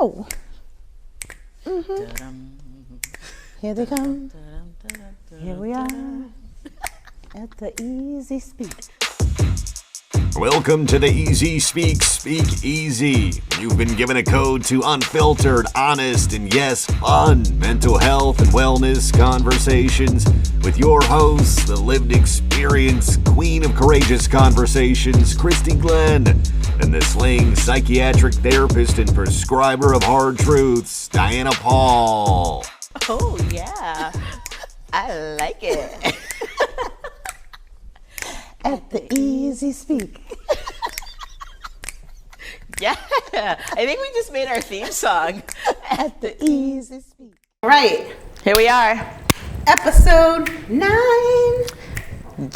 go. Here they come. Here we are at the Easy Speak. Welcome to the Easy Speak Easy. You've been given a code to unfiltered, honest, and yes, fun mental health and wellness conversations with your hosts, the lived experience queen of courageous conversations, Kristi Glenn, and the slaying psychiatric therapist and prescriber of hard truths, Dahyana Paul. Oh, yeah. I like it. At the Easy Speak. Yeah, I think we just made our theme song. At the Easy Speak. All right, Here we are. episode 9.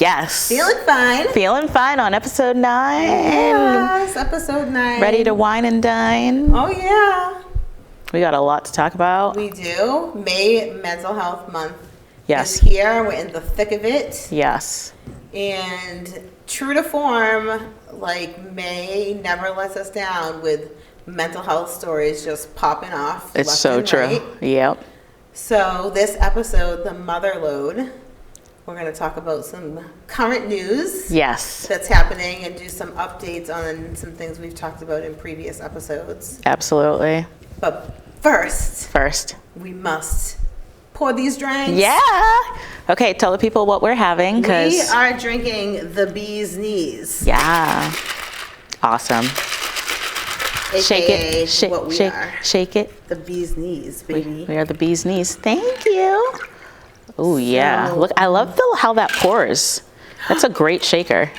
Yes. Feeling fine. Feeling fine on episode 9. Yes, episode 9. Ready to wine and dine. Oh, yeah. We got a lot to talk about. We do. May Mental Health Month Yes. is here. We're in the thick of it. Yes. And true to form, like May never lets us down with mental health stories just popping off. It's left so and true. right. Yep. So this episode, the mother load, we're going to talk about some current news Yes. that's happening and do some updates on some things we've talked about in previous episodes. Absolutely. But first, we must pour these drinks. Yeah. Okay, tell the people what we're having. We are drinking the bee's knees. Yeah. Awesome. Shake AKA it. Shake, what we shake, are. shake it. The bee's knees, baby. We are the bee's knees. Thank you. Oh, yeah. So- Look, I love how that pours. That's a great shaker.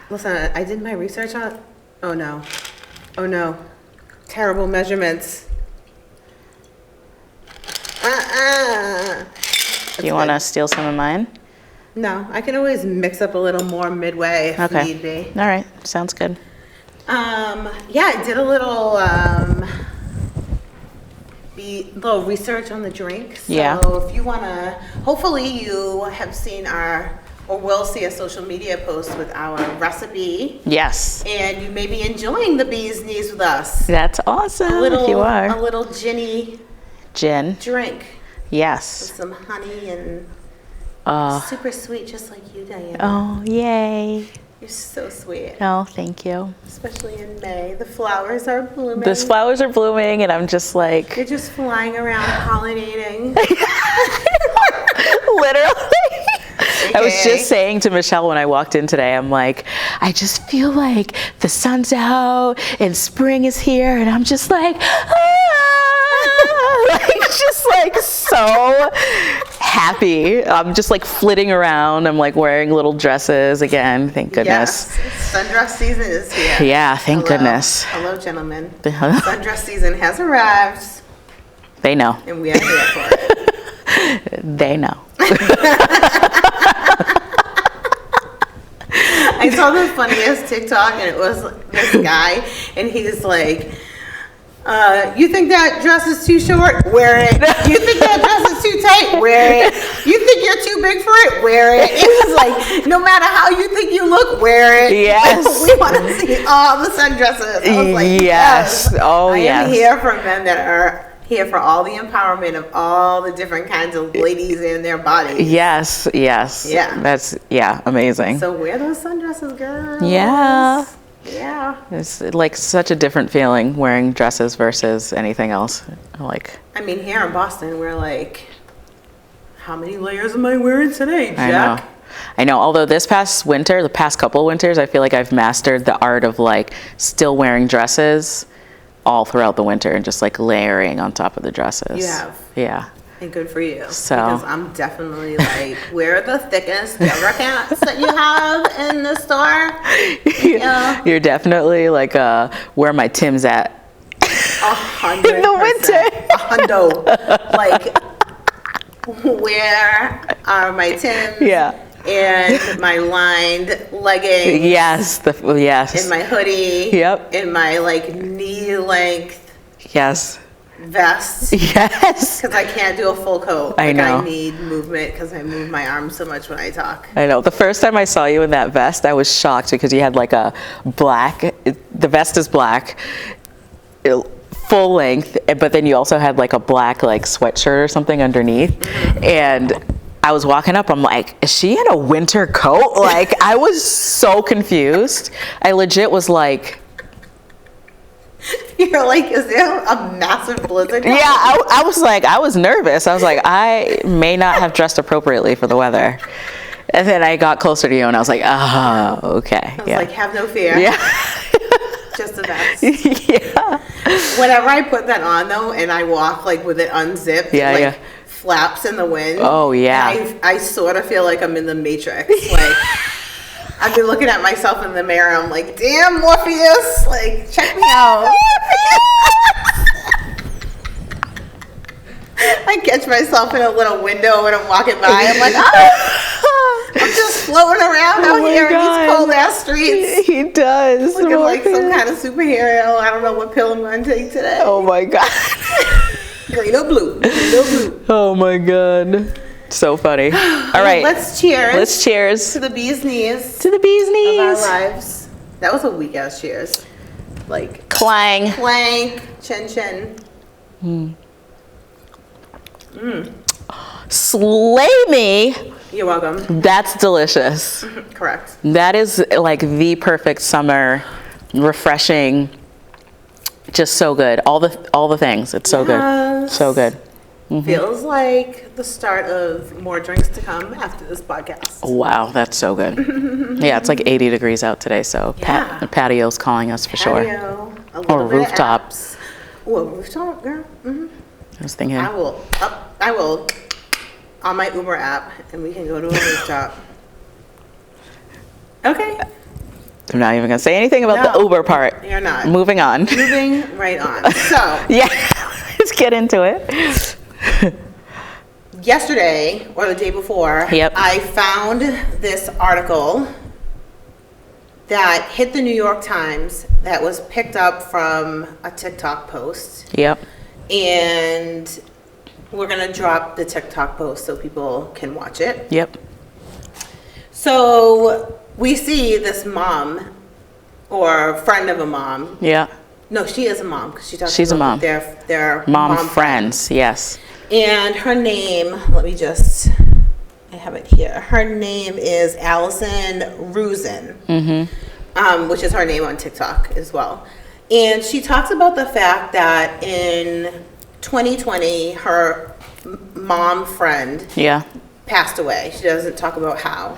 Listen, I did my research on it. Oh no. Terrible measurements. Do you want to steal some of mine? No, I can always mix up a little more midway if Okay. need be. All right. Sounds good. Yeah, I did a little little research on the drink. So Yeah. if you wanna, hopefully you have seen or will see a social media post with our recipe, Yes. and you may be enjoying the bee's knees with us. That's awesome A little, if you a are. little ginny Gin. drink with Yes. some honey and Oh, super sweet, just like you, Diana. oh, yay. You're so sweet, Oh, thank you. especially in May. The flowers are blooming. The flowers are blooming and I'm just like, You're just flying around pollinating. literally. I was AKA. just saying to Michelle when I walked in today, I'm like, I just feel like the sun's out and spring is here, and I'm just like, like just like so happy. I'm just like flitting around. I'm like wearing little dresses again. Thank goodness. Yes, sundress season is here. Yeah, thank Hello. goodness. Hello, gentlemen. Sundress season has arrived, They know. and we are here for it. They know. I saw the funniest TikTok, and it was this guy, and he's like, you think that dress is too short? Wear it. You think that dress is too tight? Wear it. You think you're too big for it? Wear it. It was like, no matter how you think you look, wear it. Yes. We want to see all the sundresses. I was like, Yes. Oh, I yes. am here for men that are here for all the empowerment of all the different kinds of ladies in their bodies. Yes, yes. Yeah. That's, amazing. So wear those sundresses, girls. Yeah. Yeah. It's like such a different feeling wearing dresses versus anything else. Like, I mean, here in Boston, we're like, how many layers am I wearing today, I Jack? know. I know. Although the past couple winters, I feel like I've mastered the art of like still wearing dresses all throughout the winter and just like layering on top of the dresses. You have. Yeah. And good for you. So- Because I'm definitely like, wear the thickest yoga pants that you have in the store. Yeah. You're definitely like where my Tim's at. 100%. In the winter. A hundo. Like, where are my Timbs? Yeah. And my lined leggings. Yes. Yes. And my hoodie. Yep. And my like knee length Yes. vest. Yes. Because I can't do a full coat. I know. I need movement because I move my arms so much when I talk. I know. The first time I saw you in that vest, I was shocked because you had like a black, the vest is black, full length, but then you also had like a black like sweatshirt or something underneath. And I was walking up, I'm like, is she in a winter coat? Like, I was so confused. I legit was like, You're like, is there a massive blizzard? yeah, I was like, I was nervous. I was like, I may not have dressed appropriately for the weather. And then I got closer to you and I was like, oh, okay. I was like, have no fear. Yeah. Just the best. Yeah. Whenever I put that on though, and I walk like with it unzipped, Yeah, like yeah. flaps in the wind. Oh, yeah. and I sort of feel like I'm in the Matrix. Like I've been looking at myself in the mirror. I'm like, damn, Morpheus, like check me out. I catch myself in a little window when I'm walking by. I'm like, oh, I'm just floating around out my here in God. these cold ass streets. He does. Looking like some Morpheus. kind of superhero. I don't know what pill I'm going to take today. Oh my God. Green or blue. Green or blue. Oh my God. So funny. All right. Let's cheers. Let's cheers to the bee's knees to the bee's of our knees. lives. That was a weak ass cheers. Like Clang. clank, chin chin. Slay me. You're welcome. That's delicious. Correct. That is like the perfect summer, refreshing, just so good. All the things. It's so good. Yes. So good. Feels like the start of more drinks to come after this podcast. Wow, that's so good. Yeah, it's like 80 degrees out today, so Yeah. patio's calling us for sure. Patio, a little Or bit of rooftop. apps. Ooh, a rooftop, girl. I was thinking. I will on my Uber app, and we can go to a rooftop. Okay, I'm not even gonna say anything about the No, Uber part. you're not. Moving on. moving right on. So Yeah, let's get into it. yesterday or the day before, Yep. I found this article that hit the New York Times that was picked up from a TikTok post. Yep. And we're going to drop the TikTok post so people can watch it. Yep. So we see this mom or friend of a mom. Yeah. No, she is a mom because she talks She's a about mom. Their Mom friends. Yes. And her name, I have it here. Her name is Allison Rusin, which is her name on TikTok as well. And she talks about the fact that in 2020, her mom friend Yeah. passed away. She doesn't talk about how.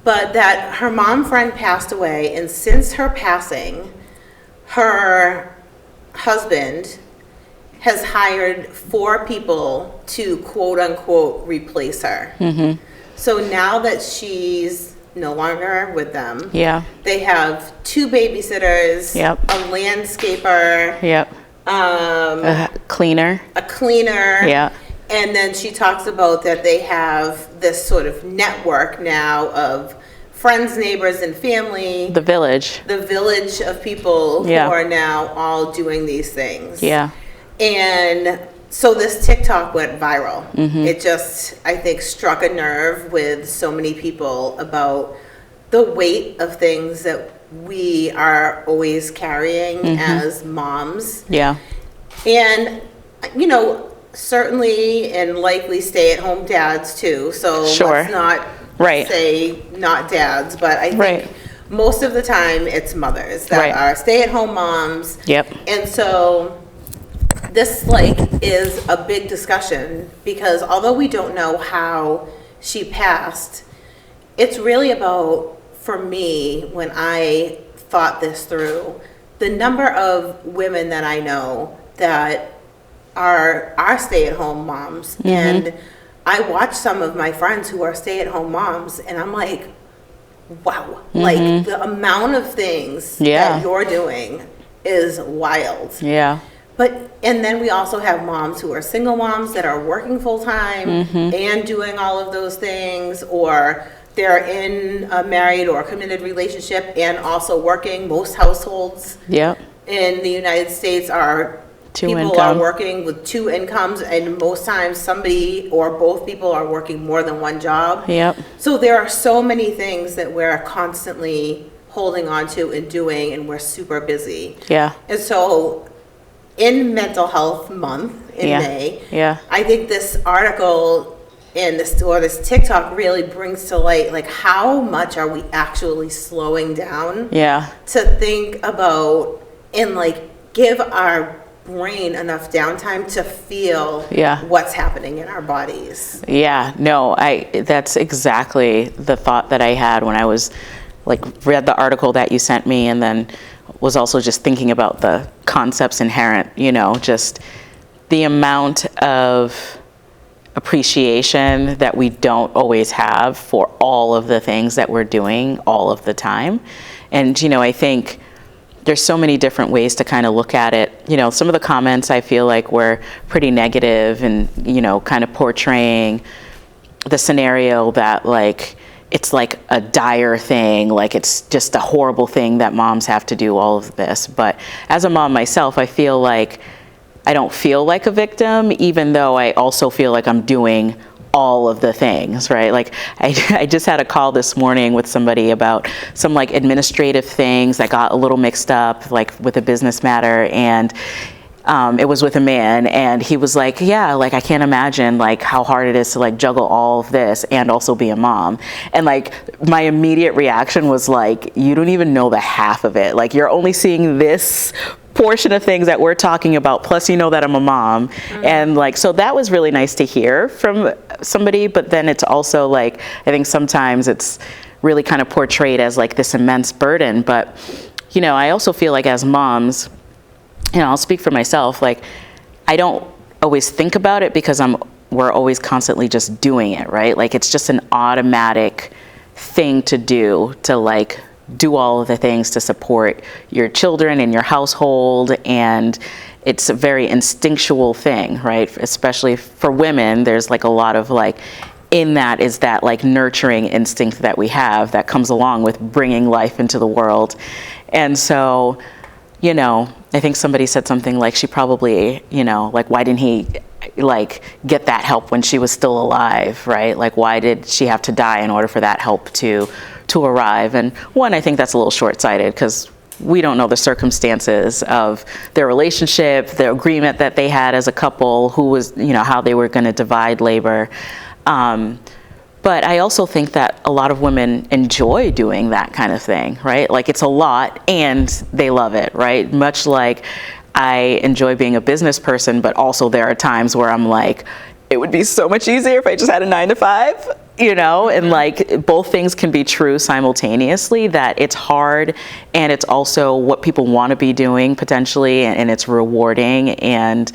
But that her mom friend passed away, and since her passing, her husband has hired 4 people to quote unquote replace her. So now that she's no longer with them, Yeah. they have 2 babysitters, Yep. a landscaper, Yep. Cleaner. a cleaner. Yeah. And then she talks about that they have this sort of network now of friends, neighbors, and family. The village. The village of people Yeah. who are now all doing these things. Yeah. And so this TikTok went viral. It just, I think, struck a nerve with so many people about the weight of things that we are always carrying as moms. Yeah. And, you know, certainly and likely stay-at-home dads too. So Sure. let's not Right. say not dads, but I think Right. most of the time it's mothers that Right. are stay-at-home moms. Yep. And so this is a big discussion because although we don't know how she passed, it's really about, for me, when I thought this through, the number of women that I know that are stay-at-home moms. And I watch some of my friends who are stay-at-home moms and I'm like, wow, like the amount of things Yeah. that you're doing is wild. Yeah. And then we also have moms who are single moms that are working full-time and doing all of those things, or they're in a married or committed relationship and also working. Most households Yep. in the United States are Two people income. are working with 2 incomes, and most times somebody or both people are working more than one job. Yep. So there are so many things that we're constantly holding on to and doing, and we're super busy. Yeah. And so in Mental Health Month in May. Yeah. I think this article and this TikTok really brings to light, like, how much are we actually slowing down to think about and like give our brain enough downtime to feel what's happening in our bodies. That's exactly the thought that I had when I was like read the article that you sent me, and then was also just thinking about the concepts inherent, just the amount of appreciation that we don't always have for all of the things that we're doing all of the time. And I think there's so many different ways to kind of look at it. Some of the comments I feel like were pretty negative and, kind of portraying the scenario that like, it's like a dire thing, like it's just a horrible thing that moms have to do all of this. But as a mom myself, I feel like I don't feel like a victim, even though I also feel like I'm doing all of the things, right? Like I just had a call this morning with somebody about some like administrative things that got a little mixed up, like with a business matter, and it was with a man, and he was like, like I can't imagine like how hard it is to like juggle all of this and also be a mom. And like my immediate reaction was like, you don't even know the half of it. Like you're only seeing this portion of things that we're talking about, plus that I'm a mom. And like, so that was really nice to hear from somebody, but then it's also like, I think sometimes it's really kind of portrayed as like this immense burden. But I also feel like as moms, I'll speak for myself, like I don't always think about it because we're always constantly just doing it, right? Like it's just an automatic thing to do, to like do all of the things to support your children and your household, and it's a very instinctual thing, right? Especially for women, there's like a lot of like, in that is that like nurturing instinct that we have that comes along with bringing life into the world. And so, I think somebody said something like she probably, like why didn't he like get that help when she was still alive, right? Like why did she have to die in order for that help to arrive? And one, I think that's a little short-sighted because we don't know the circumstances of their relationship, the agreement that they had as a couple, who was, how they were going to divide labor. But I also think that a lot of women enjoy doing that kind of thing, right? Like it's a lot and they love it, right? Much like I enjoy being a business person, but also there are times where I'm like, it would be so much easier if I just had a 9-to-5, and like both things can be true simultaneously, that it's hard and it's also what people want to be doing potentially, and it's rewarding, and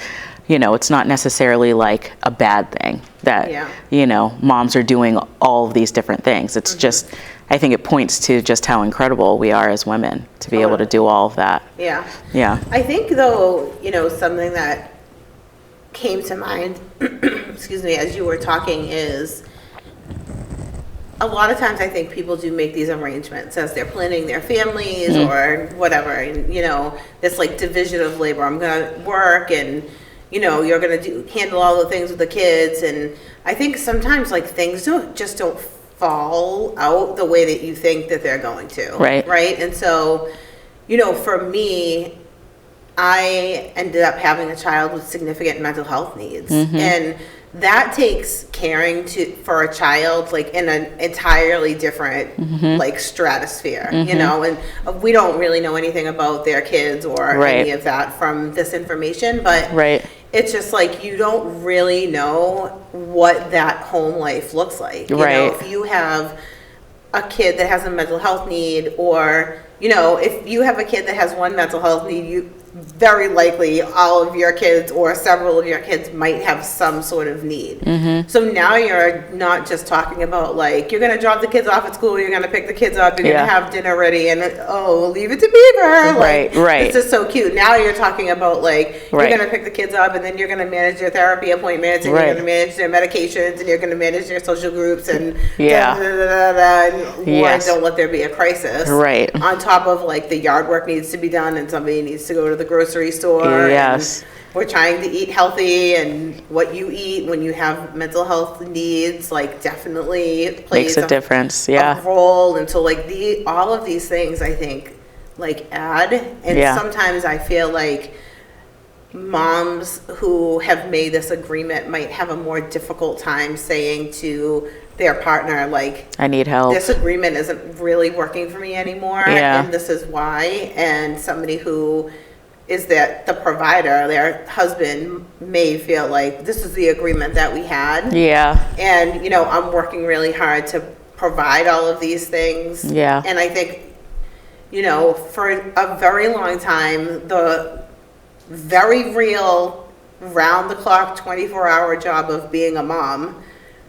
it's not necessarily like a bad thing that, moms are doing all of these different things. It's just, I think it points to just how incredible we are as women to be able to do all of that. Yeah. Yeah. I think though, something that came to mind, excuse me, as you were talking is, a lot of times I think people do make these arrangements as they're planning their families or whatever, and this like division of labor. I'm gonna work and you're going to handle all the things with the kids. And I think sometimes like things don't fall out the way that you think that they're going to. Right. And so, for me, I ended up having a child with significant mental health needs. And that takes caring for a child like in an entirely different like stratosphere, and we don't really know anything about their kids or any of that from this information, but it's just like you don't really know what that home life looks like. You know, if you have a kid that has a mental health need, or if you have a kid that has one mental health need, you very likely all of your kids or several of your kids might have some sort of need. So now you're not just talking about like you're going to drop the kids off at school, you're going to pick the kids up, you're going to have dinner ready, and leave it to Beaver. It's just so cute. Now you're talking about like you're going to pick the kids up, and then you're going to manage their therapy appointments, and you're going to manage their medications, and you're going to manage their social groups, and don't let there be a crisis. On top of like the yard work needs to be done, and somebody needs to go to the grocery store. We're trying to eat healthy, and what you eat when you have mental health needs like definitely plays makes a difference. A role. And so like all of these things I think like add, and sometimes I feel like moms who have made this agreement might have a more difficult time saying to their partner, like, I need help. This agreement isn't really working for me anymore, Yeah. and this is why. And somebody who is that the provider, their husband, may feel like this is the agreement that we had. Yeah. And, you know, I'm working really hard to provide all of these things. Yeah. And I think, you know, for a very long time, the very real, round-the-clock, 24-hour job of being a mom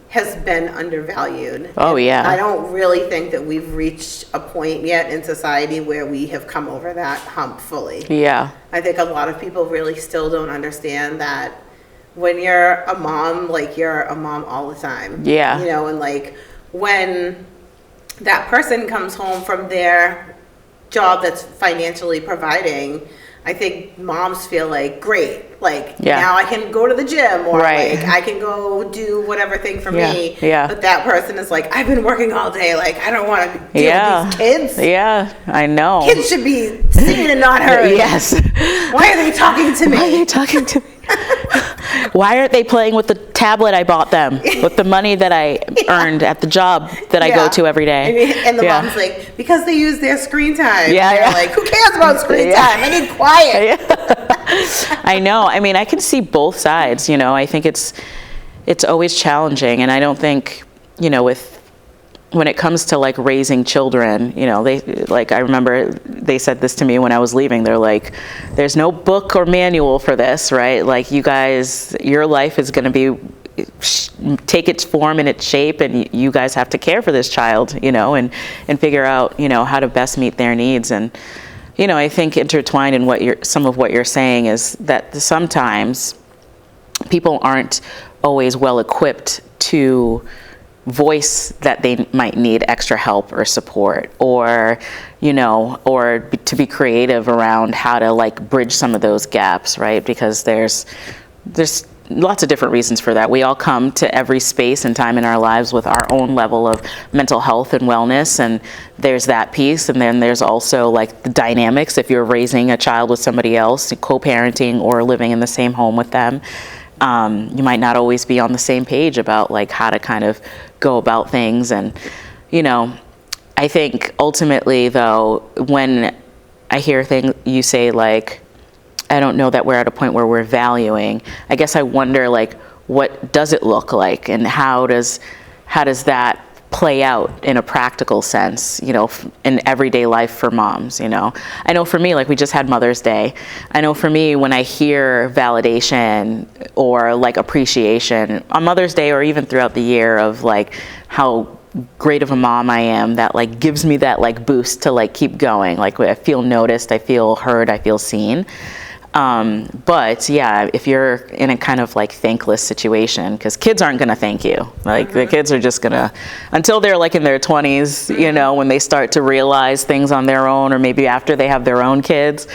has been undervalued. Oh, yeah. I don't really think that we've reached a point yet in society where we have come over that hump fully. Yeah. I think a lot of people really still don't understand that when you're a mom, like, you're a mom all the time. Yeah. You know, and like when that person comes home from their job that's financially providing, I think moms feel like, great, like, Yeah. now I can go to the gym, or Right. like I can go do whatever thing for Yeah. me. Yeah. But that person is like, I've been working all day, like, I don't want to deal Yeah. with these kids. Yeah. I know. Kids should be seen and not heard. Yes. Why are they talking to me? Why are they talking to me? Why aren't they playing with the tablet I bought them with the money that I earned at the job that I go Yeah. to every day? And the Yeah. mom's like, because they use their screen time. Yeah, And they're yeah. like, who cares about screen Yeah. time? I need quiet. I know. I mean, I can see both sides, you know. I think it's always challenging, and I don't think, you know, when it comes to like raising children, you know, I remember they said this to me when I was leaving. They're like, there's no book or manual for this, right? Like, you guys, your life is going to be take its form and its shape, and you guys have to care for this child, you know, and figure out, you know, how to best meet their needs. And, you know, I think intertwined in some of what you're saying is that sometimes people aren't always well equipped to voice that they might need extra help or support, or, you know, or to be creative around how to like bridge some of those gaps, right? Because there's lots of different reasons for that. We all come to every space and time in our lives with our own level of mental health and wellness, and there's that piece. And then there's also like the dynamics if you're raising a child with somebody else, co-parenting or living in the same home with them. You might not always be on the same page about like how to kind of go about things. And, you know, I think ultimately though, when I hear things you say like, I don't know that we're at a point where we're valuing, I guess I wonder like, what does it look like, and how does that play out in a practical sense, you know, in everyday life for moms, you know? I know for me, like, we just had Mother's Day. I know for me, when I hear validation or like appreciation on Mother's Day, or even throughout the year, of like how great of a mom I am, that like gives me that like boost to like keep going. Like, I feel noticed, I feel heard, I feel seen. But yeah, if you're in a kind of like thankless situation, because kids aren't going to thank you. Like, the kids are just going to, until they're like in their 20s, you know, when they start to realize things on their own, or maybe after they have their own kids.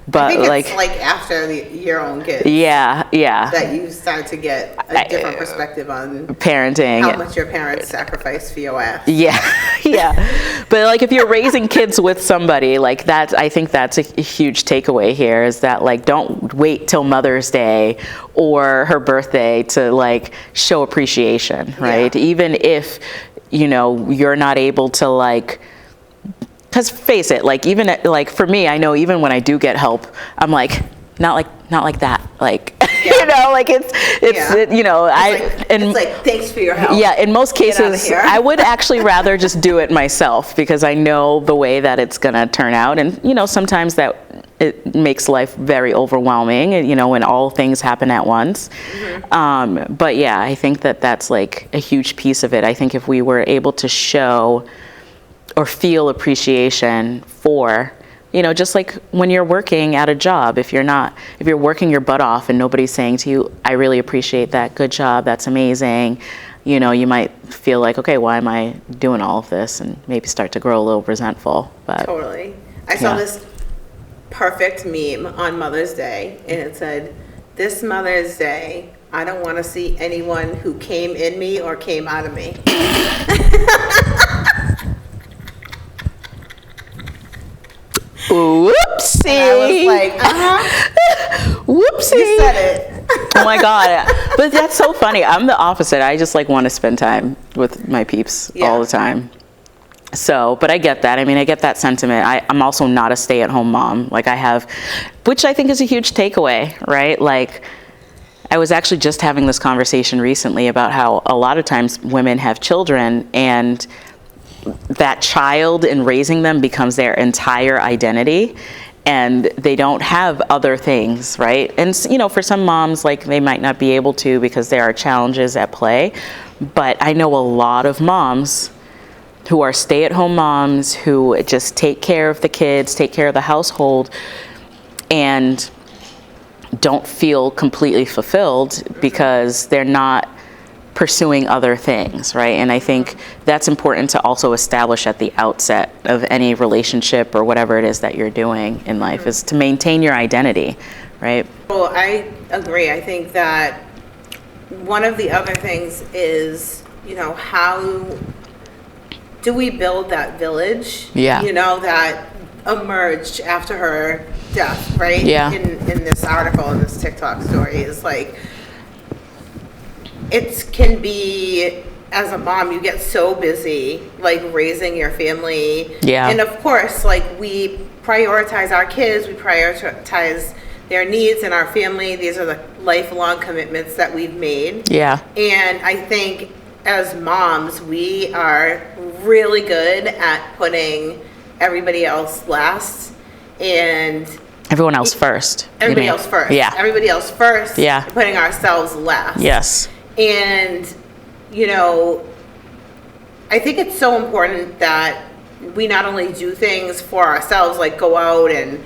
But I think like, it's like after your own kids. yeah, That you start to get a different perspective on parenting. how much your parents sacrifice for your ass. Yeah, yeah. But like, if you're raising kids with somebody, like that, I think that's a huge takeaway here, is that like, don't wait till Mother's Day or her birthday to like show appreciation, right? Yeah. Even if, you know, you're not able to like, because face it, like, even like for me, I know even when I do get help, I'm like, not like that, like, Yeah. you know, like it's Yeah. you know, It's like, thanks for your help. yeah, in most Get outta cases, here. I would actually rather just do it myself, because I know the way that it's gonna turn out. And, you know, sometimes that it makes life very overwhelming, you know, when all things happen at once. But yeah, I think that that's like a huge piece of it. I think if we were able to show or feel appreciation for, you know, just like when you're working at a job, if you're working your butt off and nobody's saying to you, I really appreciate that, good job, that's amazing, you know, you might feel like, okay, why am I doing all of this? And maybe start to grow a little resentful. But Totally. I saw Yeah. this perfect meme on Mother's Day, and it said, this Mother's Day, I don't want to see anyone who came in me or came out of me. Whoopsie. And I was like, Whoopsie. You said it. Oh my God. But that's so funny. I'm the opposite. I just like want to spend time with my peeps all the time. So, but I get that. I mean, I get that sentiment. I'm also not a stay-at-home mom. Like I have, which I think is a huge takeaway, right? Like I was actually just having this conversation recently about how a lot of times women have children and that child and raising them becomes their entire identity. And they don't have other things, right? And, you know, for some moms, like they might not be able to because there are challenges at play. But I know a lot of moms who are stay-at-home moms who just take care of the kids, take care of the household, and don't feel completely fulfilled because they're not pursuing other things, right? And I think that's important to also establish at the outset of any relationship or whatever it is that you're doing in life, is to maintain your identity, right? Well, I agree. I think that one of the other things is, you know, how do we build that village, you know, that emerged after her death, right? In this article, in this TikTok story, is like, it can be, as a mom, you get so busy, like raising your family. And of course, like we prioritize our kids, we prioritize their needs and our family. These are the lifelong commitments that we've made. And I think as moms, we are really good at putting everybody else last and everyone else first. Everybody else first. Everybody else first. Putting ourselves last. And, you know, I think it's so important that we not only do things for ourselves, like go out and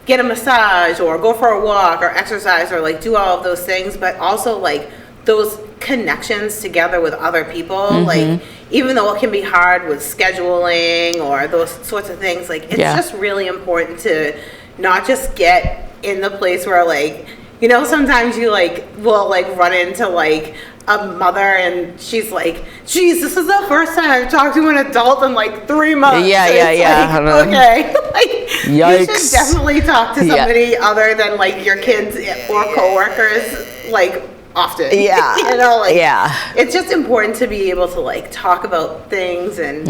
get a massage or go for a walk or exercise or like do all of those things, but also like those connections together with other people. Like, even though it can be hard with scheduling or those sorts of things, like it's just really important to not just get in the place where, like, you know, sometimes you like will like run into like a mother and she's like, geez, this is the first time I've talked to an adult in like 3 months. Like, okay. Like, yikes. You should definitely talk to somebody other than like your kids or coworkers, like often. You know, like it's just important to be able to like talk about things and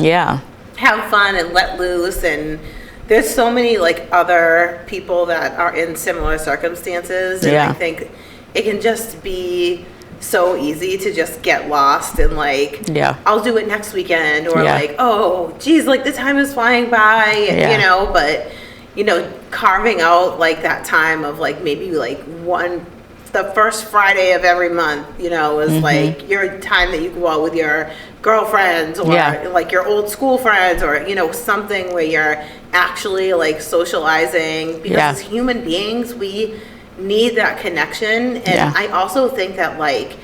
have fun and let loose. And there's so many like other people that are in similar circumstances, and I think it can just be so easy to just get lost and like, I'll do it next weekend, or like, oh geez, like the time is flying by, and, you know, but you know, carving out like that time of like maybe like the first Friday of every month, you know, is like your time that you go out with your girlfriends or like your old school friends, or, you know, something where you're actually like socializing, because as human beings, we need that connection. And I also think that like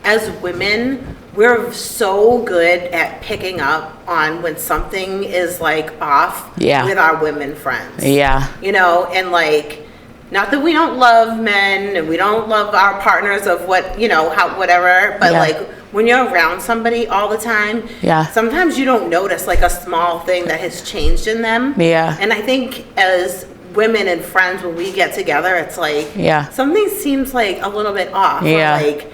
as women, we're so good at picking up on when something is like off with our women friends. You know, and like, not that we don't love men and we don't love our partners of what, you know, how, whatever, but like when you're around somebody all the time, sometimes you don't notice like a small thing that has changed in them. And I think as women and friends, when we get together, it's like something seems like a little bit off. Or like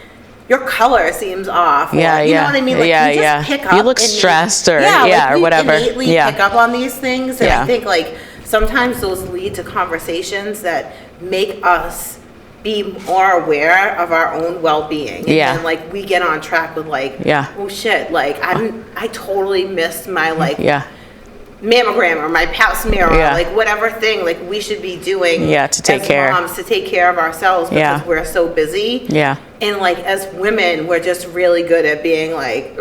your color seems off. Or, you know what I mean? Like you just pick up. You look stressed or like or whatever. Innately pick up on these things, and I think like sometimes those lead to conversations that make us be more aware of our own well-being. And then like we get on track with like, oh shit, like I totally missed my like mammogram or my pap smear or like whatever thing like we should be doing to take care moms, to take care of ourselves, because we're so busy. And like as women, we're just really good at being like,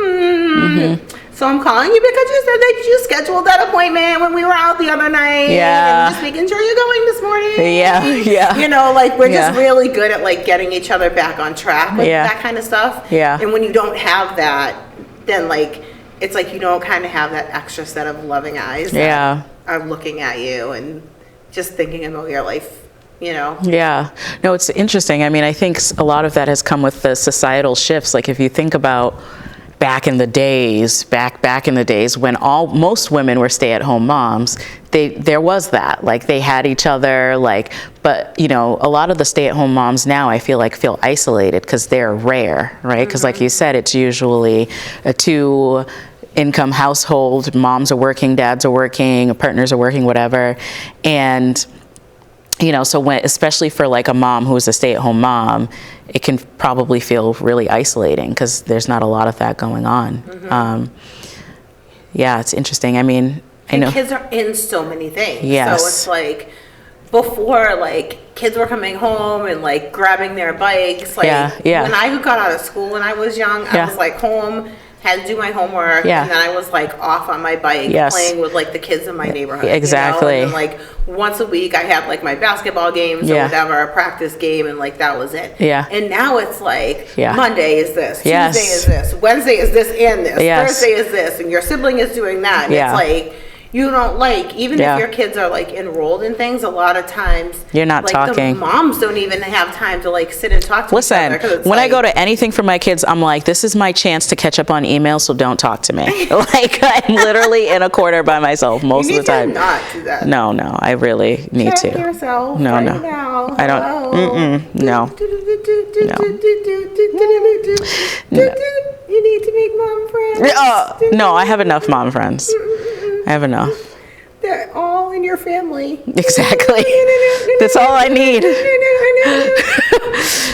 so I'm calling you because you said that you scheduled that appointment when we were out the other night. And just making sure you're going this morning. You know, like we're just really good at like getting each other back on track with that kind of stuff. And when you don't have that, then like it's like you don't kind of have that extra set of loving eyes that are looking at you and just thinking about your life, you know? No, it's interesting. I mean, I think a lot of that has come with the societal shifts. Like if you think about back in the days when most women were stay-at-home moms, there was that, like, they had each other, like, but you know, a lot of the stay-at-home moms now, I feel like, feel isolated because they're rare, right? Because like you said, it's usually a 2-income household. Moms are working, dads are working, partners are working, whatever. And you know, so especially for like a mom who's a stay-at-home mom, it can probably feel really isolating because there's not a lot of that going on. Yeah, it's interesting. I mean, I know kids are in so many things. Yes. So it's like, before, like, kids were coming home and like grabbing their bikes. Like, when I got out of school when I was young, I was like home, had to do my homework, and then I was like off on my bike playing with like the kids in my neighborhood. Exactly. You know? And then, like, once a week I had like my basketball games or whatever, a practice game, and like that was it. Yeah. And now it's like Monday is this, Tuesday is this, Wednesday is this and this, Thursday is this, and your sibling is doing that. And it's like, you don't, like, even if your kids are like enrolled in things, a lot of times you're not like, talking. The moms don't even have time to like sit and talk to each other. Listen, when I go to anything for my kids, I'm like, this is my chance to catch up on email, so don't talk to me. Like, I'm literally in a corner by myself most of the time. You need to not do that. No, I really need Check to. yourself No. now. I don't. No. You need to make mom friends. No, I have enough mom friends. I have enough. They're all in your family. Exactly. That's all I need.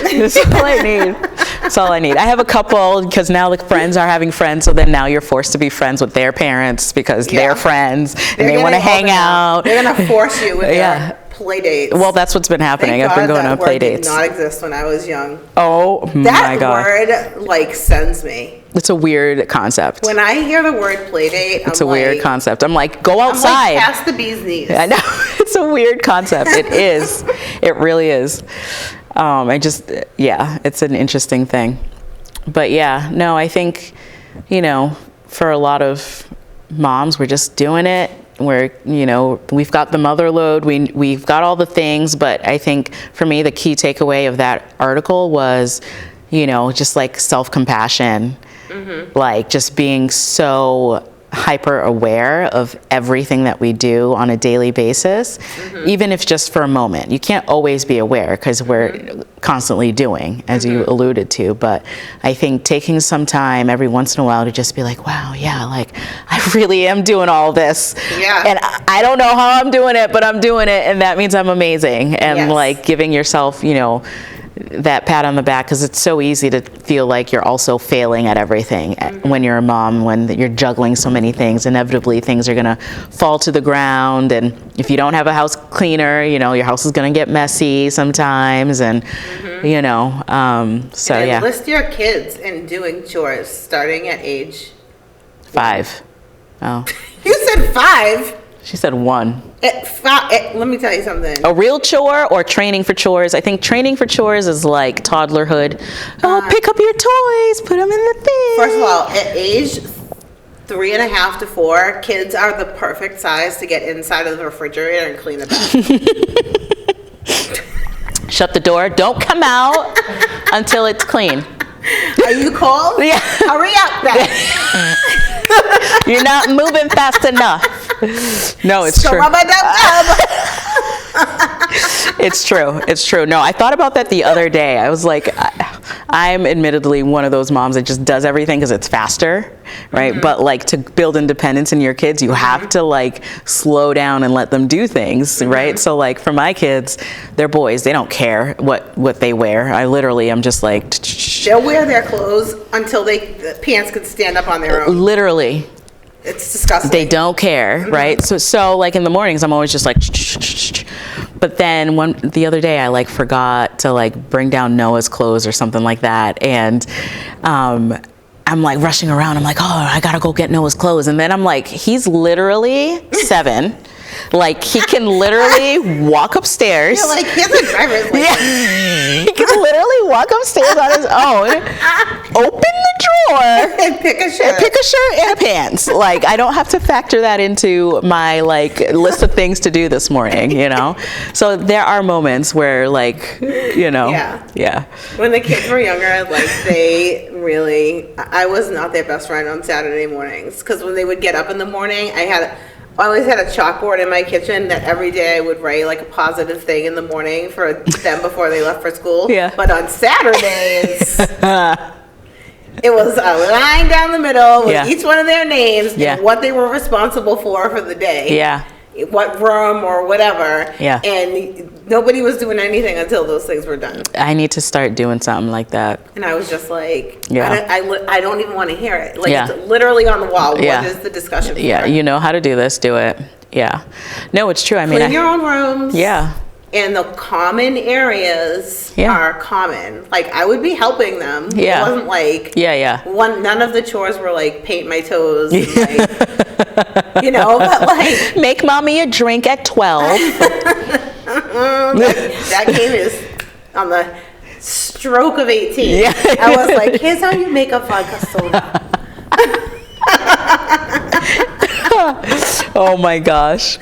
That's all I need. That's all I need. I have a couple because now the friends are having friends, so then now you're forced to be friends with their parents because they're friends and they want to hang out. They're gonna force you with their play dates. Well, that's what's been happening. Thank I've been God going on play did dates. Not exist when I was young. Oh my God. That word like sends me. It's a weird concept. When I hear the word play date, it's a weird concept. I'm like, go outside. I'm like, past the bee's knees. I know. It's a weird concept. It is. It really is. It's an interesting thing. But yeah, no, I think, you know, for a lot of moms, we're just doing it. We're, you know, we've got the mother load, we've got all the things, but I think for me, the key takeaway of that article was, you know, just like self-compassion, like just being so hyper aware of everything that we do on a daily basis, even if just for a moment. You can't always be aware because we're constantly doing, as you alluded to, but I think taking some time every once in a while to just be like, wow, yeah, like I really am doing all this. Yeah. And I don't know how I'm doing it, but I'm doing it, and that means I'm amazing. And like giving yourself, you know, that pat on the back, because it's so easy to feel like you're also failing at everything when you're a mom, when you're juggling so many things. Inevitably things are gonna fall to the ground, and if you don't have a house cleaner, you know, your house is gonna get messy sometimes, and you know, so and yeah. List your kids in doing chores starting at age 5. Oh. You said 5. She said 1. Let me tell you something. A real chore or training for chores? I think training for chores is like toddlerhood. Pick up your toys, put them in the thing. First of all, at age 3.5 to 4, kids are the perfect size to get inside of the refrigerator and clean the bathroom. Shut the door. Don't come out until it's clean. Are you cold? Yeah. Hurry up then. You're not moving fast enough. No, it's true. It's true. It's true. No, I thought about that the other day. I was like, I'm admittedly one of those moms that just does everything because it's faster, right? But like to build independence in your kids, you have to like slow down and let them do things, right? So like for my kids, they're boys. They don't care what they wear. I literally am just like. They'll wear their clothes until the pants can stand up on their own. Literally. It's disgusting. They don't care, right? So like in the mornings, I'm always just like, but then the other day I like forgot to like bring down Noah's clothes or something like that, and I'm like rushing around. I'm like, oh, I gotta go get Noah's clothes, and then I'm like, he's literally 7. Like he can literally walk upstairs. You're like, he has a driver's license. Yeah. He can literally walk upstairs on his own, open the or Pick a shirt. pick a shirt and a pants. Like, I don't have to factor that into my like list of things to do this morning, you know? So there are moments where like, you know, yeah. When the kids were younger, like I was not their best friend on Saturday mornings, because when they would get up in the morning, I always had a chalkboard in my kitchen that every day I would write like a positive thing in the morning for them before they left for school. Yeah. But on Saturdays, it was a line down the middle with each one of their names and what they were responsible for the day. Yeah. What room or whatever. Yeah. And nobody was doing anything until those things were done. I need to start doing something like that. And I was just like, Yeah. I don't even want to hear it. Like, it's literally on the wall. What is the discussion for? Yeah, you know how to do this, do it. Yeah. No, it's true. I mean, Clean your own rooms. Yeah. And the common areas are common. Like, I would be helping them. Yeah. It wasn't like none of the chores were like paint my toes and like, you know, but like make mommy a drink at 12. that came is on the stroke of 18. Yeah. I was like, here's how you make a vodka soda. Oh my gosh.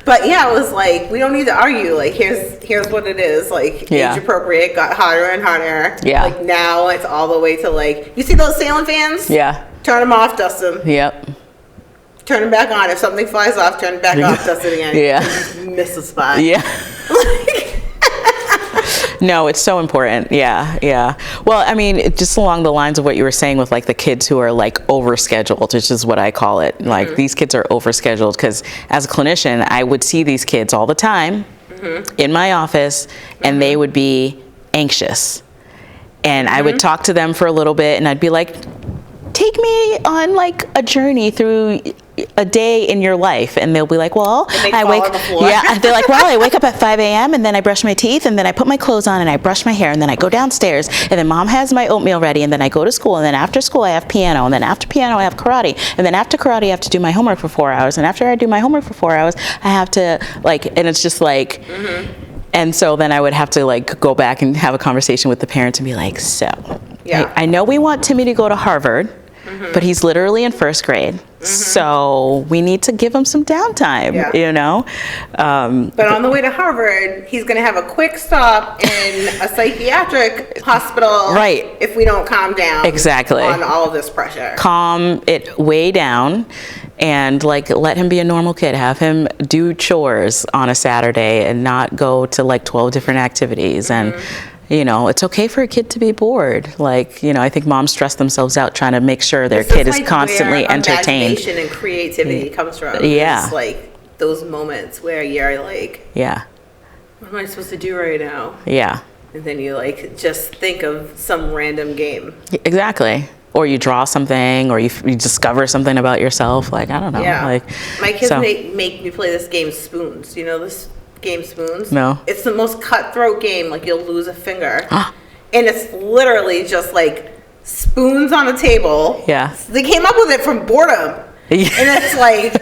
But yeah, it was like, we don't need to argue. Like, here's what it is. Like, age appropriate, got hotter and hotter. Yeah. Like, now it's all the way to like, you see those ceiling fans? Yeah. Turn them off, dust them. Yep. Turn them back on. If something flies off, turn it back off, dust it again. Yeah. Miss the spot. Yeah. No, it's so important. Yeah. Well, I mean, just along the lines of what you were saying with like the kids who are like overscheduled, which is what I call it. Like these kids are overscheduled because as a clinician, I would see these kids all the time in my office and they would be anxious. And I would talk to them for a little bit and I'd be like, take me on like a journey through a day in your life. And they'll be like, well, I wake they're like, well, I wake up at 5 a.m. and then I brush my teeth and then I put my clothes on and I brush my hair and then I go downstairs and then mom has my oatmeal ready and then I go to school and then after school I have piano and then after piano I have karate and then after karate I have to do my homework for 4 hours and after I do my homework for 4 hours I have to like, and it's just like and so then I would have to like go back and have a conversation with the parents and be like, so I know we want Timmy to go to Harvard, but he's literally in first grade. So we need to give him some downtime, you know? But on the way to Harvard, he's going to have a quick stop in a psychiatric hospital if we don't calm down on all of this pressure. Calm it way down and like let him be a normal kid. Have him do chores on a Saturday and not go to like 12 different activities. And you know, it's okay for a kid to be bored. Like, you know, I think moms stress themselves out trying to make sure their kid is constantly entertained. Imagination and creativity comes from. Yeah. It's like those moments where you're like, what am I supposed to do right now? Yeah. And then you like just think of some random game. Exactly. Or you draw something, or you discover something about yourself. Like, I don't know. Yeah. Like, my kids make me play this game, Spoons. You know this game, Spoons? No. It's the most cutthroat game. Like, you'll lose a finger. And it's literally just like spoons on a table. Yeah. They came up with it from boredom. And it's like,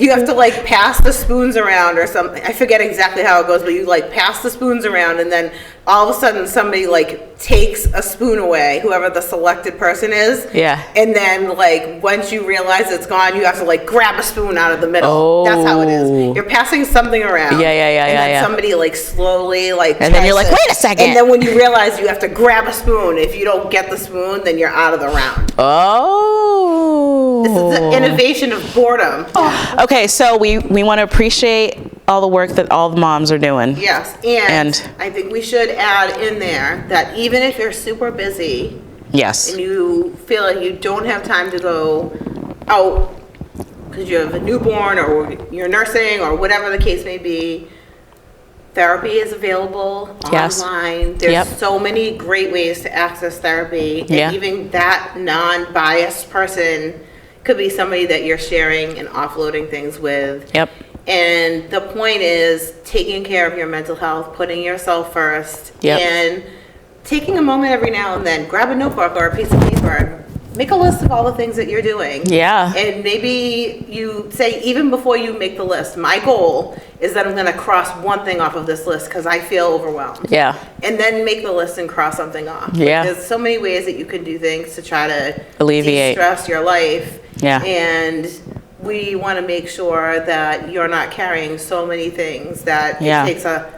you have to like pass the spoons around or something. I forget exactly how it goes, but you like pass the spoons around and then all of a sudden somebody like takes a spoon away, whoever the selected person is. Yeah. And then like once you realize it's gone, you have to like grab a spoon out of the middle. Oh. That's how it is. You're passing something around. Yeah. And then somebody like slowly like and then you're like, wait a second. And then when you realize you have to grab a spoon, if you don't get the spoon, then you're out of the round. Oh. This is the innovation of boredom. Oh. Okay, so we want to appreciate all the work that all the moms are doing. Yes, and I think we should add in there that even if you're super busy, and you feel like you don't have time to go out because you have a newborn or you're nursing or whatever the case may be, therapy is available online. There's so many great ways to access therapy, and even that non-biased person could be somebody that you're sharing and offloading things with. And the point is taking care of your mental health, putting yourself first, and taking a moment every now and then. Grab a notebook or a piece of paper and make a list of all the things that you're doing. Yeah. And maybe you say, even before you make the list, my goal is that I'm going to cross one thing off of this list because I feel overwhelmed. Yeah. And then make the list and cross something off. Yeah. Like, there's so many ways that you can do things to try to Alleviate. de-stress your life. Yeah. And we want to make sure that you're not carrying so many things that Yeah. it takes a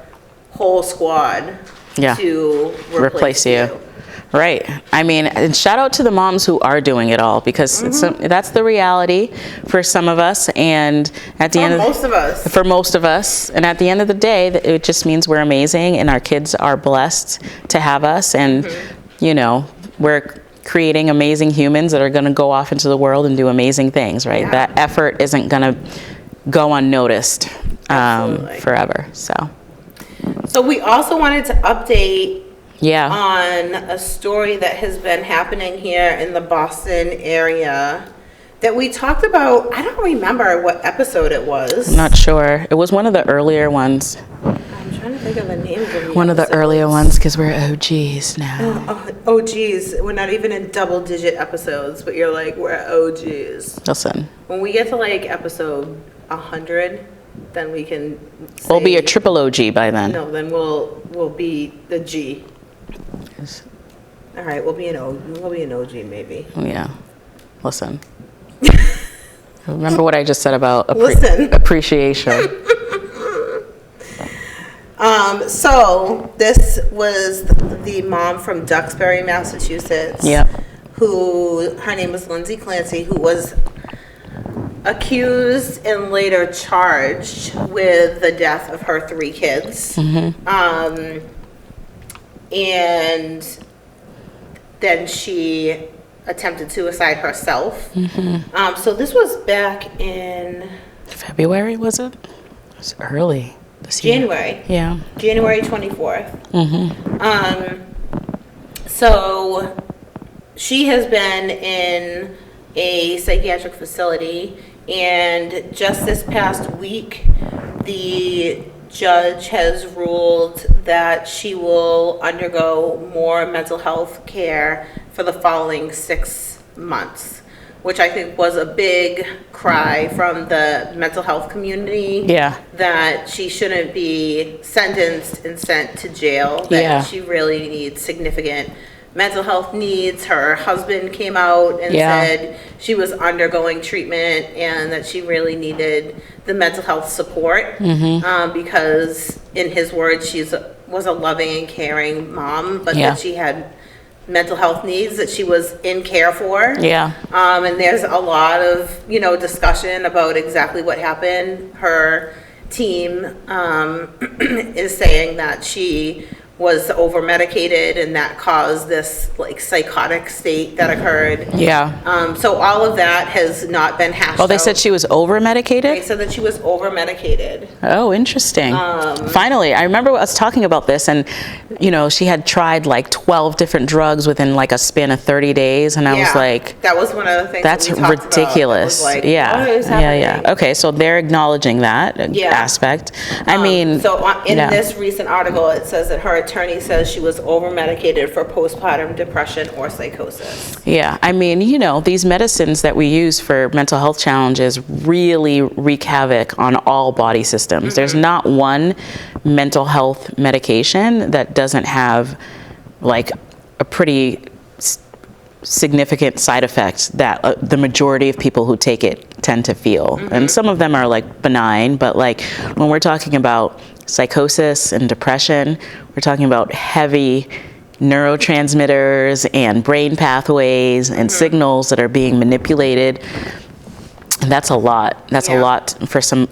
whole squad Yeah. to Replace you. Right. I mean, and shout out to the moms who are doing it all, because that's the reality for some of us, and at the end of most of us. for most of us, and at the end of the day, it just means we're amazing, and our kids are blessed to have us, and you know, we're creating amazing humans that are going to go off into the world and do amazing things. Right. Yeah. That effort isn't going to go unnoticed Absolutely. forever. So we also wanted to update Yeah. on a story that has been happening here in the Boston area that we talked about. I don't remember what episode it was. I'm not sure. It was one of the earlier ones. I'm trying to think of the names of the One of the episodes. earlier ones, because we're OGs now. Oh, geez. We're not even in double-digit episodes, but you're like, we're OGs. Listen, When we get to like episode 100, then we can say, we'll be a triple OG by then. No, then we'll be the G. All right, we'll be an OG maybe. Yeah. Listen. Remember what I just said about Listen. appreciation. So this was the mom from Duxbury, Massachusetts. Yep. Her name was Lindsay Clancy, who was accused and later charged with the death of her 3 kids. And then she attempted suicide herself. So this was back in February, was it? It was early this year. January. Yeah. January 24th. So she has been in a psychiatric facility, and just this past week, the judge has ruled that she will undergo more mental health care for the following 6 months, which I think was a big cry from the mental health community. Yeah. That she shouldn't be sentenced and sent to jail, that Yeah. she really needs significant mental health needs. Her husband came out and Yeah. said she was undergoing treatment and that she really needed the mental health support, because in his words, was a loving and caring mom, but Yeah. that she had mental health needs that she was in care for. Yeah. And there's a lot of, discussion about exactly what happened. Her team is saying that she was over-medicated and that caused this like psychotic state that occurred. Yeah. So all of that has not been hashed Oh, they out. said she was They over-medicated? said that she was over-medicated. Oh, interesting. Finally, I remember us talking about this, and she had tried like 12 different drugs within like a span of 30 days, and I was like, that was one of the things that's that we talked about. It ridiculous. was like, Yeah. what is Yeah, yeah. happening? Okay, so they're acknowledging that aspect. I mean, So in yeah. this recent article, it says that her attorney says she was over-medicated for postpartum depression or psychosis. Yeah, I mean, these medicines that we use for mental health challenges really wreak havoc on all body systems. There's not one mental health medication that doesn't have like a pretty significant side effect that the majority of people who take it tend to feel. And some of them are like benign, but like when we're talking about psychosis and depression, we're talking about heavy neurotransmitters and brain pathways and signals that are being manipulated. And that's a lot. That's a lot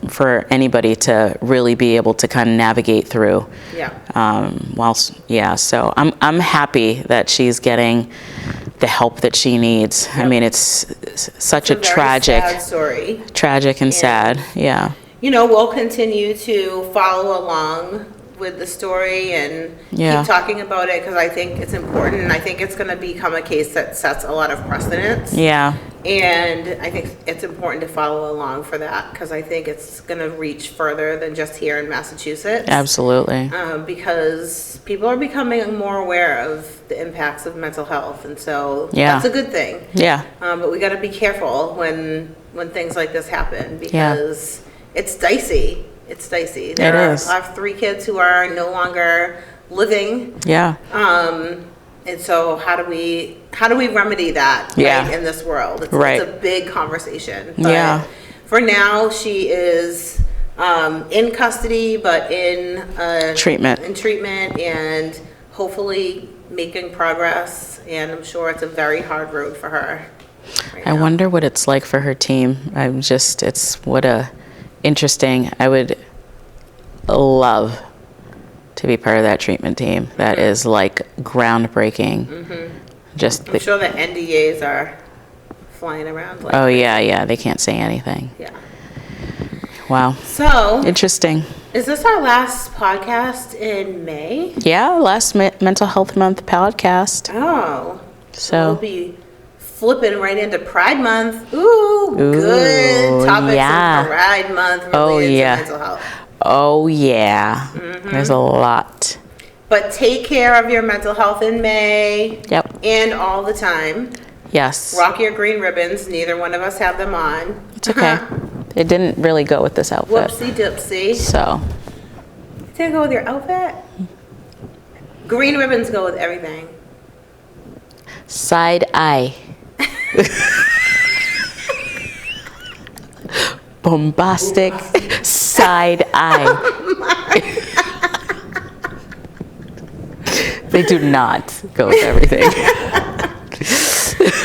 for anybody to really be able to kind of navigate through. So I'm happy that she's getting the help that she needs. I mean, it's such a tragic sad story. Tragic and sad. Yeah. We'll continue to follow along with the story and Yeah. keep talking about it because I think it's important. I think it's going to become a case that sets a lot of precedents. Yeah. And I think it's important to follow along for that because I think it's going to reach further than just here in Massachusetts. Absolutely. Because people are becoming more aware of the impacts of mental health, and so Yeah. that's a good thing. Yeah. But we got to be careful when things like this happen because it's dicey. It's dicey. I have 3 kids who are no longer living. Yeah. And so how do we remedy that in this world? It's a big conversation. But for now, she is in custody, but in treatment. And hopefully making progress. And I'm sure it's a very hard road for her. I wonder what it's like for her team. I would love to be part of that treatment team. That is like groundbreaking. I'm sure the NDAs are flying around. They can't say anything. Yeah. Wow. So interesting. Is this our last podcast in May? Yeah, last Mental Health Month podcast. Oh. So we'll be flipping right into Pride Month. Ooh, good topics in Pride Month related to mental health. Oh, yeah. There's a lot. But take care of your mental health in May. Yep. And all the time. Yes. Rock your green ribbons. Neither one of us have them on. It's okay. It didn't really go with this outfit. Whoopsie doopsie. So. Did it go with your outfit? Green ribbons go with everything. Side eye. Bombastic side eye. They do not go with everything.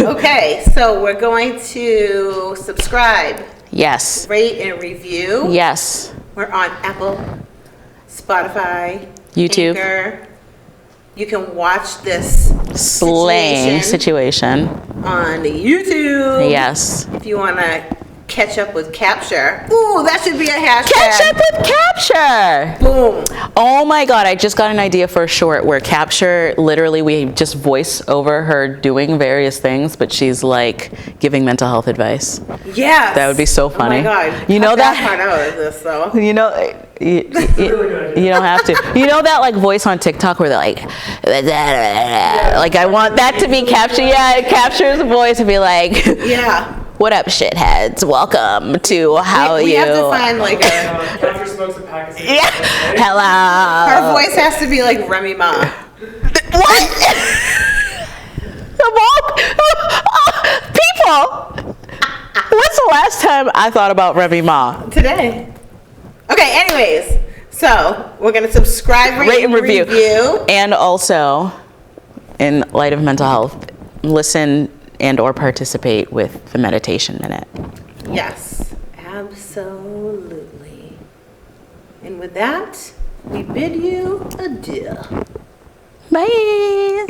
Okay, so we're going to subscribe. Yes. Rate and review. Yes. We're on Apple, Spotify, YouTube. Anchor. You can watch this slaying situation on YouTube. Yes. If you want to catch up with Capture. Ooh, that should be a hashtag. Catch up with Capture. Boom. Oh my God, I just got an idea for a short where Capture, literally we just voice over her doing various things, but she's like giving mental health advice. Yes. That would be so funny. Oh my God. You know that part out of this though. You know, you don't have to. You know that like voice on TikTok where they're like I want that to be Capture. Yeah, it captures the voice and be like, yeah. What up, shitheads? Welcome to how we you. have to find like a. Capture smokes a pack of Yeah. Hello. Her voice has to be like Remy Ma. What? People. When's the last time I thought about Remy Ma? Today. Okay. Anyways, so we're gonna subscribe, rate and review, and also, in light of mental health, listen and or participate with the meditation minute. Yes, absolutely. And with that, we bid you adieu. Bye.